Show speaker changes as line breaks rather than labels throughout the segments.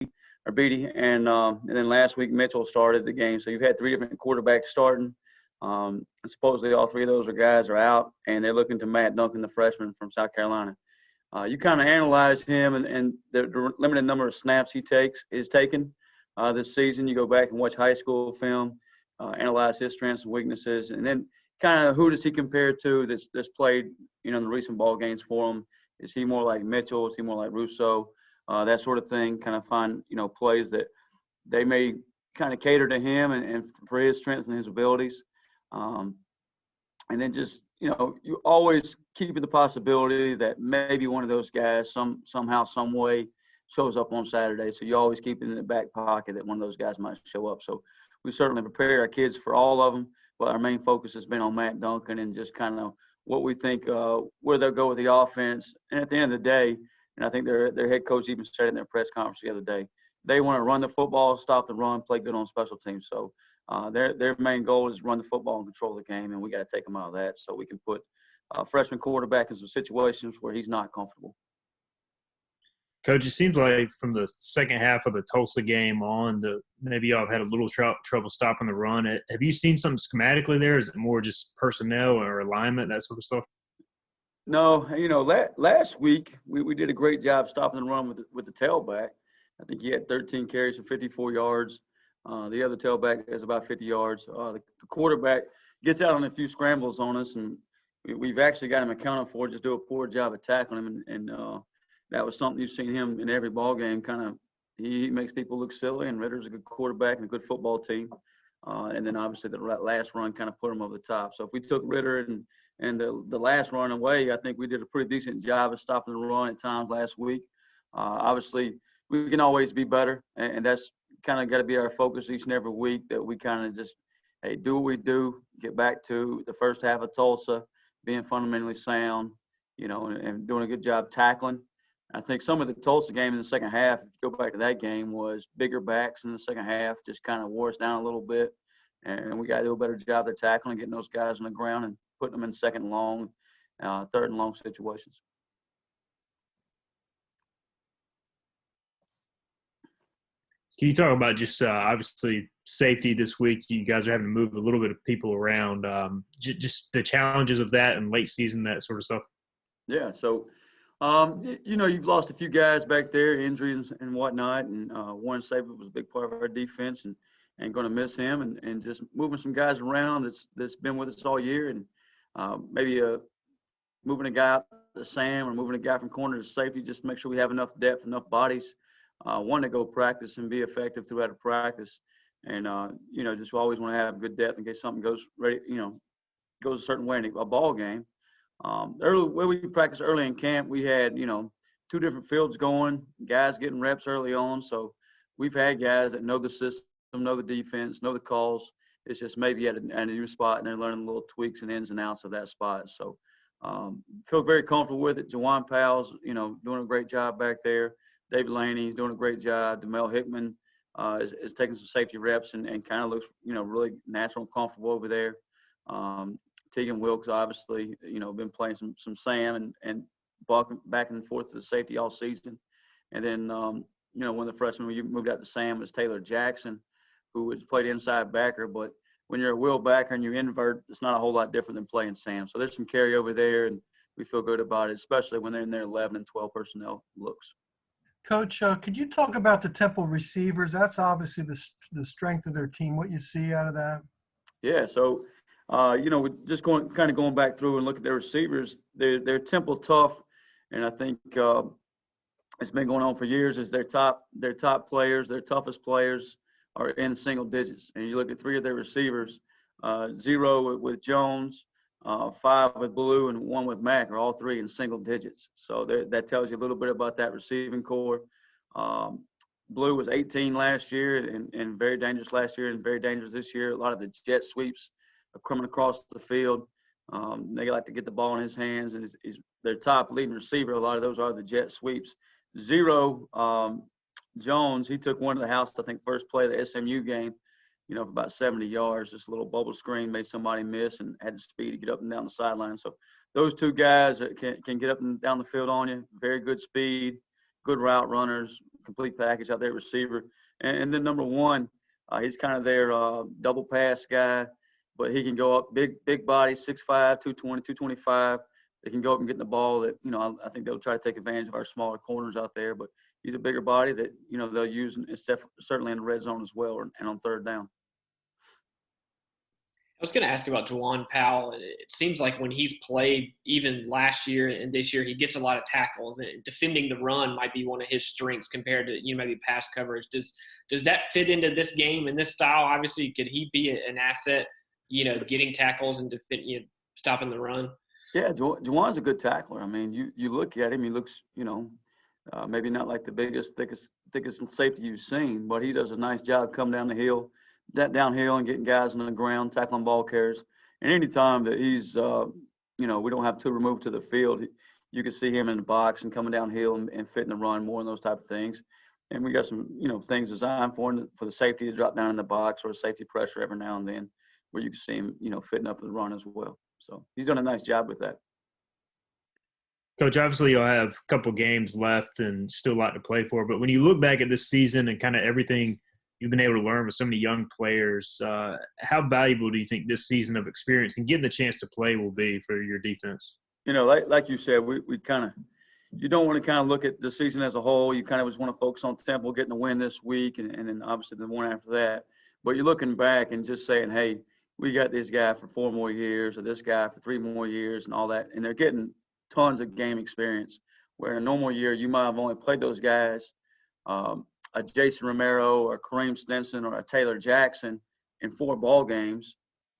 and then last week Mitchell started the game. So you've had three different quarterbacks starting. Supposedly all three of those guys are out, and they're looking to Matt Duncan, the freshman from South Carolina. You kind of analyze him and the limited number of snaps is taken this season. You go back and watch high school film, analyze his strengths and weaknesses, and then kind of who does he compare to that's played, in the recent ball games for him. Is he more like Mitchell? Is he more like Russo? That sort of thing. Kind of find, plays that they may kind of cater to him and for his strengths and his abilities. And then just, you always keep the possibility that maybe one of those guys somehow, some way shows up on Saturday. So you always keep it in the back pocket that one of those guys might show up. So we certainly prepare our kids for all of them, but our main focus has been on Matt Duncan and just kind of what we think, where they'll go with the offense. And at the end of the day, and I think their head coach even said it in their press conference the other day, they want to run the football, stop the run, play good on special teams. So their main goal is run the football and control the game, and we got to take them out of that so we can put a freshman quarterback in some situations where he's not comfortable.
Coach, it seems like from the second half of the Tulsa game on, maybe y'all have had a little trouble stopping the run. Have you seen something schematically there? Is it more just personnel or alignment, that sort of stuff?
No, last week we did a great job stopping the run with the tailback. I think he had 13 carries for 54 yards. The other tailback has about 50 yards. The quarterback gets out on a few scrambles on us, and we've actually got him accounted for, just do a poor job of tackling him. And that was something you've seen him in every ball game. Kind of, he makes people look silly, and Ritter's a good quarterback and a good football team. And then obviously the last run kind of put him over the top. So if we took Ritter and the last run away, I think we did a pretty decent job of stopping the run at times last week. Obviously, we can always be better, and that's kind of got to be our focus each and every week, that we kind of just, hey, do what we do, get back to the first half of Tulsa, being fundamentally sound, and doing a good job tackling. I think some of the Tulsa game in the second half, if you go back to that game, was bigger backs in the second half, just kind of wore us down a little bit. And we got to do a better job of tackling, getting those guys on the ground and putting them in second and long, third and long situations.
Can you talk about just obviously safety this week? You guys are having to move a little bit of people around. Just the challenges of that and late season, that sort of stuff.
Yeah, so you've lost a few guys back there, injuries and whatnot, and Warren Saban was a big part of our defense, and going to miss him, and just moving some guys around that's been with us all year, and maybe moving a guy out to Sam or moving a guy from corner to safety, just to make sure we have enough depth, enough bodies. Want to go practice and be effective throughout a practice, and just always want to have good depth in case something goes a certain way in a ball game. Where we practiced early in camp, we had two different fields going, guys getting reps early on. So we've had guys that know the system, know the defense, know the calls. It's just maybe at a new spot, and they're learning little tweaks and ins and outs of that spot. So feel very comfortable with it. Jawan Powell's doing a great job back there. David Laney's doing a great job. DeMel Hickman is taking some safety reps and kind of looks, really natural and comfortable over there. Tegan Wilkes, obviously, been playing some Sam and Buck back and forth to the safety all season. And then, one of the freshmen we moved out to Sam was Taylor Jackson, who has played inside backer. But when you're a wheel backer and you invert, it's not a whole lot different than playing Sam. So there's some carryover there, and we feel good about it, especially when they're in their 11 and 12 personnel looks.
Coach, could you talk about the Temple receivers? That's obviously the strength of their team. What you see out of that?
Yeah, so we're just going back through and look at their receivers. They're Temple tough, and I think it's been going on for years. Is their top players, their toughest players are in single digits. And you look at three of their receivers, 0 with Jones, 5 with Blue, and 1 with Mack, are all three in single digits. So that tells you a little bit about that receiving core. Blue was 18 last year and very dangerous last year and very dangerous this year. A lot of the jet sweeps are coming across the field. They like to get the ball in his hands, and he's their top leading receiver. A lot of those are the jet sweeps. 0, Jones, he took one to the house, I think, first play of the SMU game, for about 70 yards, just a little bubble screen, made somebody miss and had the speed to get up and down the sideline. So those two guys can get up and down the field on you, very good speed, good route runners, complete package out there, receiver. And then number one, he's kind of their double pass guy, but he can go up big body, 6'5", 220, 225. They can go up and get in the ball that, I think they'll try to take advantage of our smaller corners out there, but he's a bigger body that, they'll use, and certainly in the red zone as well and on third down.
I was going to ask about Juwan Powell. It seems like when he's played, even last year and this year, he gets a lot of tackles. Defending the run might be one of his strengths compared to maybe pass coverage. Does that fit into this game and this style? Obviously, could he be an asset? Getting tackles and stopping the run.
Yeah, Juwan's a good tackler. I mean, you look at him, he looks, maybe not like the biggest, thickest safety you've seen, but he does a nice job coming downhill and getting guys on the ground, tackling ball carriers. And any time that he's, we don't have to remove to the field, you can see him in the box and coming downhill and fitting the run more and those type of things. And we got some, things designed for him, for the safety to drop down in the box or safety pressure every now and then, where you can see him, fitting up the run as well. So he's done a nice job with that.
Coach, obviously you'll have a couple games left and still a lot to play for. But when you look back at this season and kind of everything you've been able to learn with so many young players, how valuable do you think this season of experience and getting the chance to play will be for your defense?
Like you said, we kind of – you don't want to kind of look at the season as a whole. You kind of just want to focus on Temple getting a win this week and then obviously the one after that. But you're looking back and just saying, hey, we got this guy for 4 more years or this guy for 3 more years and all that. And they're getting tons of game experience, where in a normal year you might have only played those guys, a Jason Romero or Kareem Stinson or a Taylor Jackson in 4 ball games,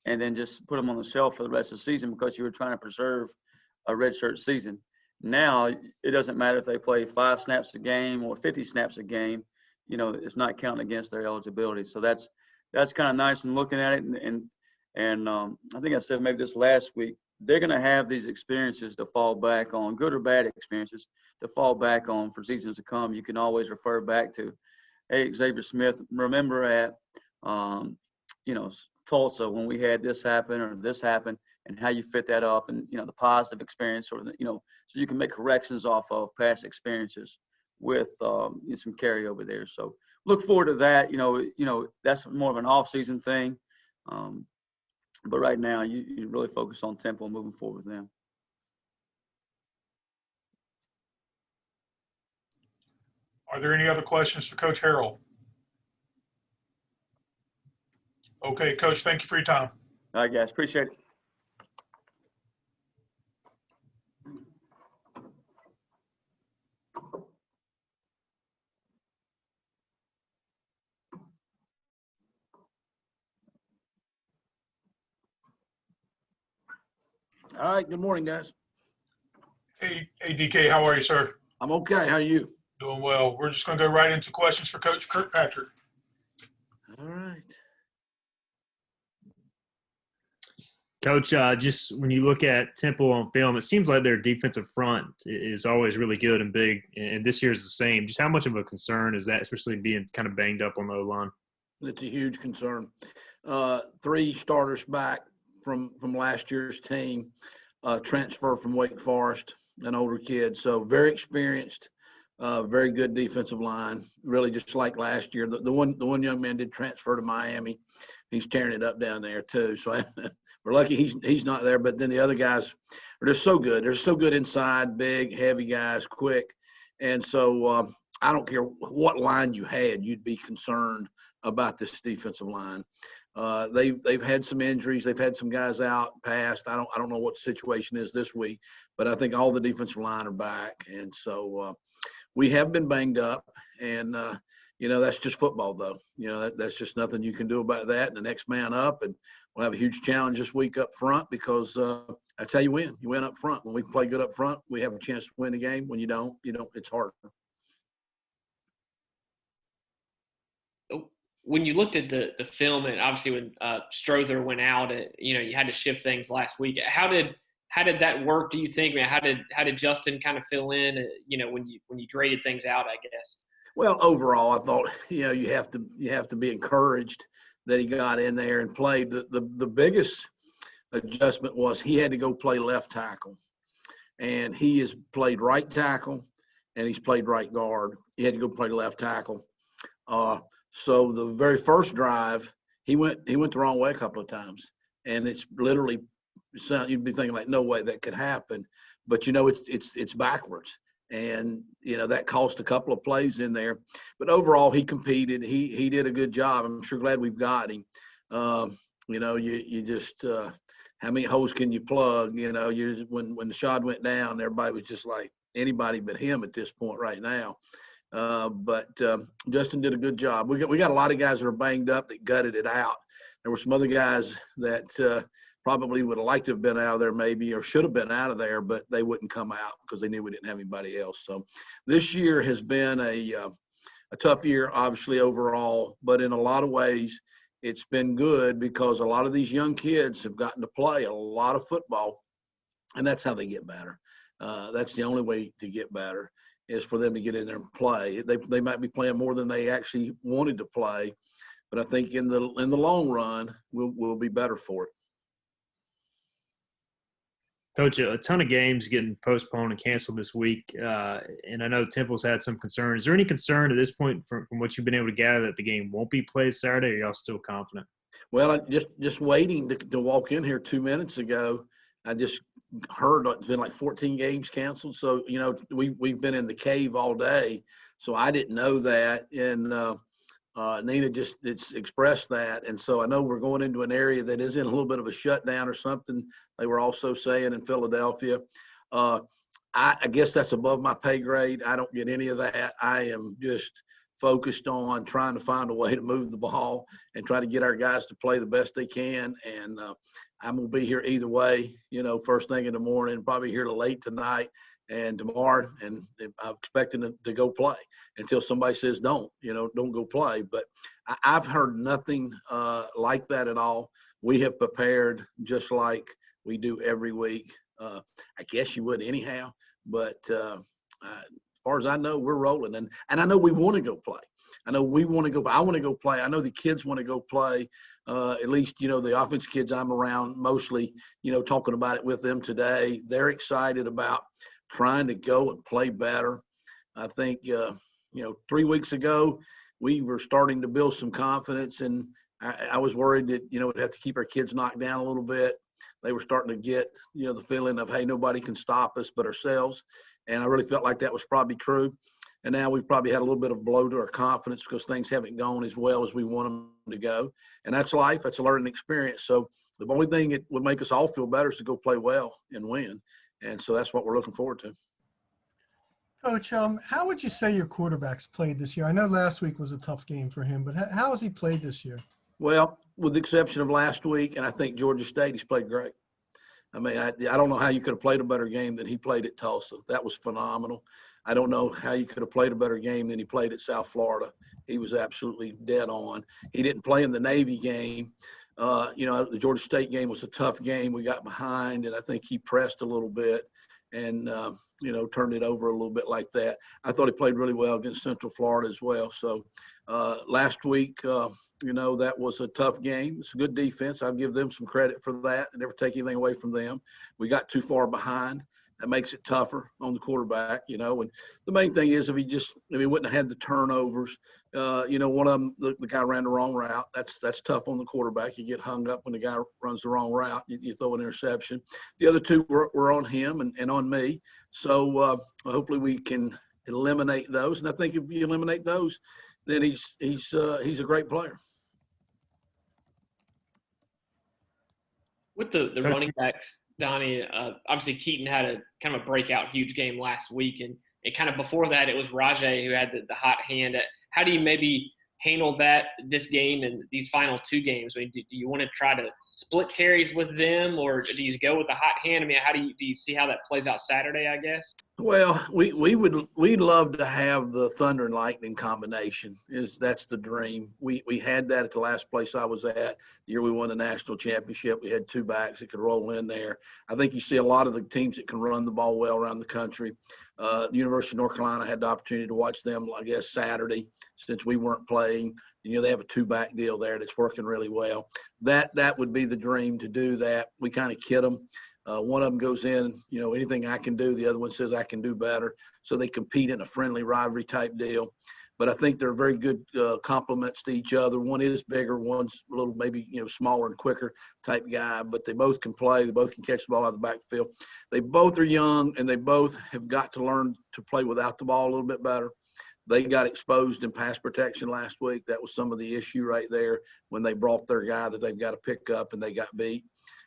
and then just put them on the shelf for the rest of the season because you were trying to preserve a redshirt season. Now it doesn't matter if they play 5 snaps a game or 50 snaps a game. It's not counting against their eligibility. So that's kind of nice. And looking at it, and I think I said maybe this last week, they're going to have these experiences to fall back on, good or bad experiences, to fall back on for seasons to come. You can always refer back to, hey, Xavier Smith, remember at, Tulsa when we had this happen or this happen, and how you fit that up, and, the positive experience, or, so you can make corrections off of past experiences with some carryover there. So look forward to that. That's more of an off-season thing. But right now, you really focus on Temple and moving forward with them.
Are there any other questions for Coach Harrell? Okay, Coach, thank you for your time.
All right, guys. Appreciate it.
All right. Good morning, guys.
Hey, DK, how are you, sir?
I'm okay. How are you?
Doing well. We're just going to go right into questions for Coach Kirkpatrick.
All right.
Coach, just when you look at Temple on film, it seems like their defensive front is always really good and big, and this year is the same. Just how much of a concern is that, especially being kind of banged up on the O-line?
It's a huge concern. 3 starters back from last year's team, transfer from Wake Forest, an older kid. So very experienced, very good defensive line, really just like last year. The one young man did transfer to Miami. He's tearing it up down there too. So we're lucky he's not there. But then the other guys are just so good. They're so good inside, big, heavy guys, quick. And so I don't care what line you had, you'd be concerned about this defensive line. They've had some injuries. They've had some guys out past. I don't know what the situation is this week, but I think all the defensive line are back. And so we have been banged up, and that's just football, though. That's just nothing you can do about that. And the next man up, and we'll have a huge challenge this week up front, because that's how you win. You win up front. When we play good up front, we have a chance to win the game. When you don't, it's hard.
When you looked at the film, and obviously when Strother went out, you had to shift things last week. How did that work, do you think? I mean, how did Justin kind of fill in, when you graded things out, I guess?
Well, overall, I thought, you have to be encouraged that he got in there and played. The biggest adjustment was he had to go play left tackle, and he has played right tackle. and he's played right guard. He had to go play left tackle. So the very first drive, he went the wrong way a couple of times, and it's literally you'd be thinking like, no way that could happen, but it's backwards, and that cost a couple of plays in there. But overall, he competed. He did a good job. I'm sure glad we've got him. You just how many holes can you plug? When the shot went down, everybody was just like anybody but him at this point right now. But Justin did a good job. We got a lot of guys that are banged up that gutted it out. There were some other guys that probably would have liked to have been out of there maybe, or should have been out of there, but they wouldn't come out because they knew we didn't have anybody else. So this year has been a tough year, obviously, overall, but in a lot of ways it's been good because a lot of these young kids have gotten to play a lot of football, and that's how they get better. That's the only way to get better, is for them to get in there and play. They might be playing more than they actually wanted to play, but I think in the long run, we'll be better for it.
Coach, a ton of games getting postponed and canceled this week, and I know Temple's had some concern. Is there any concern at this point from what you've been able to gather that the game won't be played Saturday, or are y'all still confident?
Well, I just waiting to walk in here 2 minutes ago, I just heard it's been like 14 games canceled. So, we've been in the cave all day, so I didn't know that. And Nina it's expressed that. And so I know we're going into an area that is in a little bit of a shutdown or something. They were also saying in Philadelphia. I guess that's above my pay grade. I don't get any of that. I am just focused on trying to find a way to move the ball and try to get our guys to play the best they can. And I'm going to be here either way, first thing in the morning, probably here till late tonight and tomorrow. And I'm expecting to go play until somebody says don't go play. But I've heard nothing like that at all. We have prepared just like we do every week. I guess you would anyhow, but as far as I know, we're rolling. And I know we want to go play. I know we want to go. I want to go play. I know the kids want to go play. At least, the offense kids I'm around mostly, talking about it with them today. They're excited about trying to go and play better. I think, 3 weeks ago, we were starting to build some confidence, and I was worried that, we'd have to keep our kids knocked down a little bit. They were starting to get, the feeling of, hey, nobody can stop us but ourselves. And I really felt like that was probably true. And now we've probably had a little bit of blow to our confidence because things haven't gone as well as we want them to go. And that's life. That's a learning experience. So the only thing that would make us all feel better is to go play well and win. And so that's what we're looking forward to.
Coach, how would you say your quarterback's played this year? I know last week was a tough game for him, but how has he played this year?
Well, with the exception of last week, and I think Georgia State, he's played great. I mean, I don't know how you could have played a better game than he played at Tulsa. That was phenomenal. I don't know how you could have played a better game than he played at South Florida. He was absolutely dead on. He didn't play in the Navy game. The Georgia State game was a tough game. We got behind, and I think he pressed a little bit and, turned it over a little bit like that. I thought he played really well against Central Florida as well. So last week, that was a tough game. It's a good defense. I'll give them some credit for that and never take anything away from them. We got too far behind. That makes it tougher on the quarterback, and the main thing is if he wouldn't have had the turnovers, one of them, the guy ran the wrong route. That's tough on the quarterback. You get hung up when the guy runs the wrong route. You throw an interception. The other two were on him and on me. So hopefully we can eliminate those. And I think if you eliminate those, then he's a great player.
With the running backs, Donnie, obviously Keaton had a kind of a breakout huge game last week, and kind of before that it was Rajay who had the hot hand. How do you maybe handle this game and these final two games? I mean, do you want to try to split carries with them, or do you go with the hot hand? I mean, how do you see how that plays out Saturday, I guess?
Well, we'd love to have the thunder and lightning combination. That's the dream. We had that at the last place I was at. The year we won the national championship, we had two backs that could roll in there. I think you see a lot of the teams that can run the ball well around the country. The University of North Carolina had the opportunity to watch them, I guess, Saturday since we weren't playing. They have a two-back deal there that's working really well. That would be the dream to do that. We kind of kid them. One of them goes in, anything I can do, the other one says I can do better. So they compete in a friendly rivalry type deal. But I think they're very good complements to each other. One is bigger, one's a little maybe smaller and quicker type guy, but they both can play. They both can catch the ball out of the backfield. They both are young, and they both have got to learn to play without the ball a little bit better. They got exposed in pass protection last week. That was some of the issue right there when they brought their guy that they've got to pick up, and they got beat.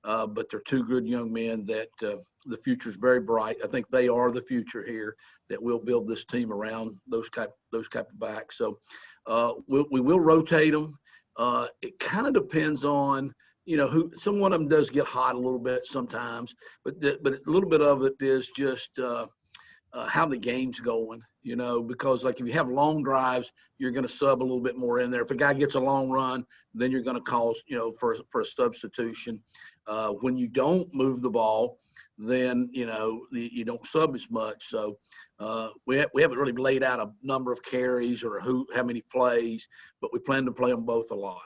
But they're two good young men that the future is very bright. I think they are the future here, that we'll build this team around those type of backs. So we will rotate them. It kind of depends on who. Some one of them does get hot a little bit sometimes, but a little bit of it is just how the game's going. Because like if you have long drives, you're going to sub a little bit more in there. If a guy gets a long run, then you're going to cause for a substitution. When you don't move the ball, then you don't sub as much. So we haven't really laid out a number of carries or how many plays, but we plan to play them both a lot.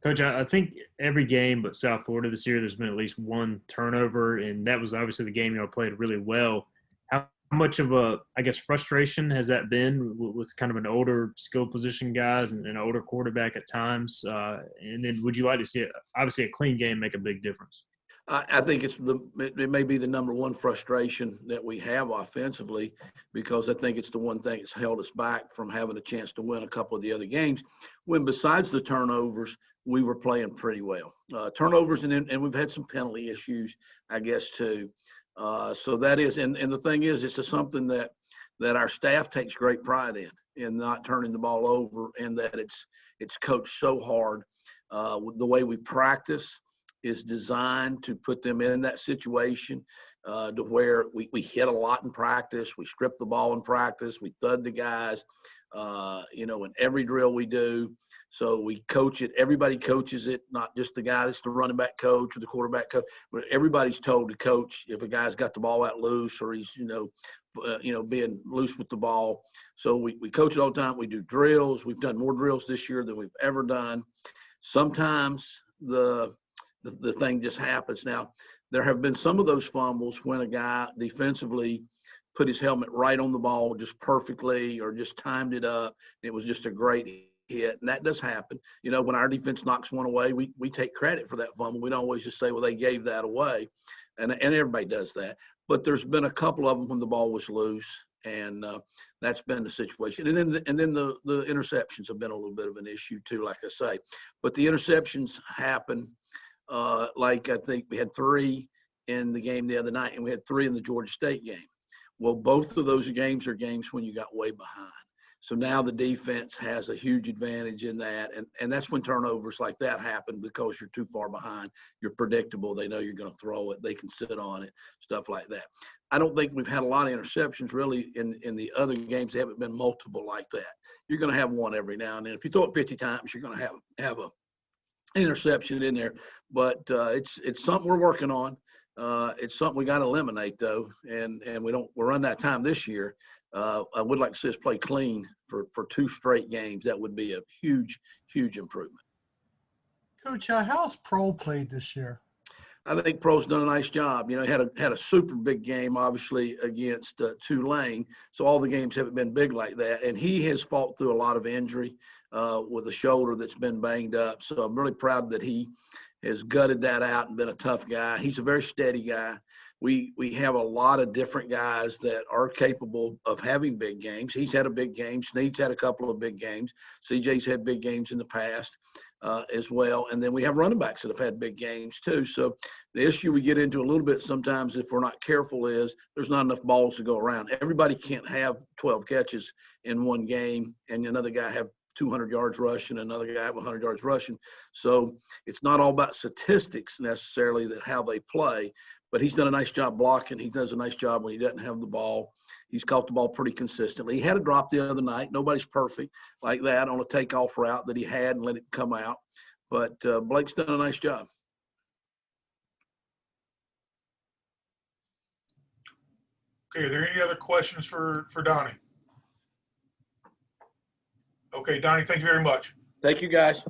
Coach, I think every game but South Florida this year, there's been at least one turnover, and that was obviously the game y'all played really well. How much of frustration has that been with kind of an older skill position guys and an older quarterback at times? And then would you like to see obviously a clean game make a big difference?
I think it may be the number one frustration that we have offensively, because I think it's the one thing that's held us back from having a chance to win a couple of the other games, when besides the turnovers, we were playing pretty well. Turnovers, and we've had some penalty issues, I guess, too. So that is, and the thing is, it's something that our staff takes great pride in not turning the ball over, and that it's coached so hard. The way we practice is designed to put them in that situation to where we hit a lot in practice. We strip the ball in practice. We thud the guys, in every drill we do. So we coach it. Everybody coaches it, not just the guy that's the running back coach or the quarterback coach. But everybody's told to coach if a guy's got the ball out loose or he's, being loose with the ball. So we coach it all the time. We do drills. We've done more drills this year than we've ever done. Sometimes the thing just happens. Now, there have been some of those fumbles when a guy defensively put his helmet right on the ball just perfectly or just timed it up. It was just a great hit, and that does happen. When our defense knocks one away, we take credit for that fumble. We don't always just say, well, they gave that away, and everybody does that. But there's been a couple of them when the ball was loose, and that's been the situation. And then the interceptions have been a little bit of an issue too, like I say. But the interceptions happen. Like I think we had 3 in the game the other night, and we had 3 in the Georgia State game. Well, both of those games are games when you got way behind. So now the defense has a huge advantage in that, and that's when turnovers like that happen, because you're too far behind. You're predictable. They know you're going to throw it. They can sit on it, stuff like that. I don't think we've had a lot of interceptions really in the other games. They haven't been multiple like that. You're going to have one every now and then. If you throw it 50 times, you're going to have a interception in there. But it's something we're working on. It's something we got to eliminate though, and we're run that time this year. I would like to see us play clean for 2 straight games. That would be a huge improvement.
Coach, how's Pro played this year?
I think Pro's done a nice job. He had a super big game, obviously, against Tulane. So all the games haven't been big like that. And he has fought through a lot of injury with a shoulder that's been banged up. So I'm really proud that he has gutted that out and been a tough guy. He's a very steady guy. We have a lot of different guys that are capable of having big games. He's had a big game. Snead's had a couple of big games. CJ's had big games in the past as well. And then we have running backs that have had big games too. So the issue we get into a little bit sometimes if we're not careful is there's not enough balls to go around. Everybody can't have 12 catches in one game and another guy have 200 yards rushing, another guy have 100 yards rushing. So it's not all about statistics necessarily that how they play. But he's done a nice job blocking. He does a nice job when he doesn't have the ball. He's caught the ball pretty consistently. He had a drop the other night. Nobody's perfect like that on a takeoff route that he had and let it come out. But Blake's done a nice job.
Okay, are there any other questions for Donnie? Okay, Donnie, thank you very much.
Thank you, guys.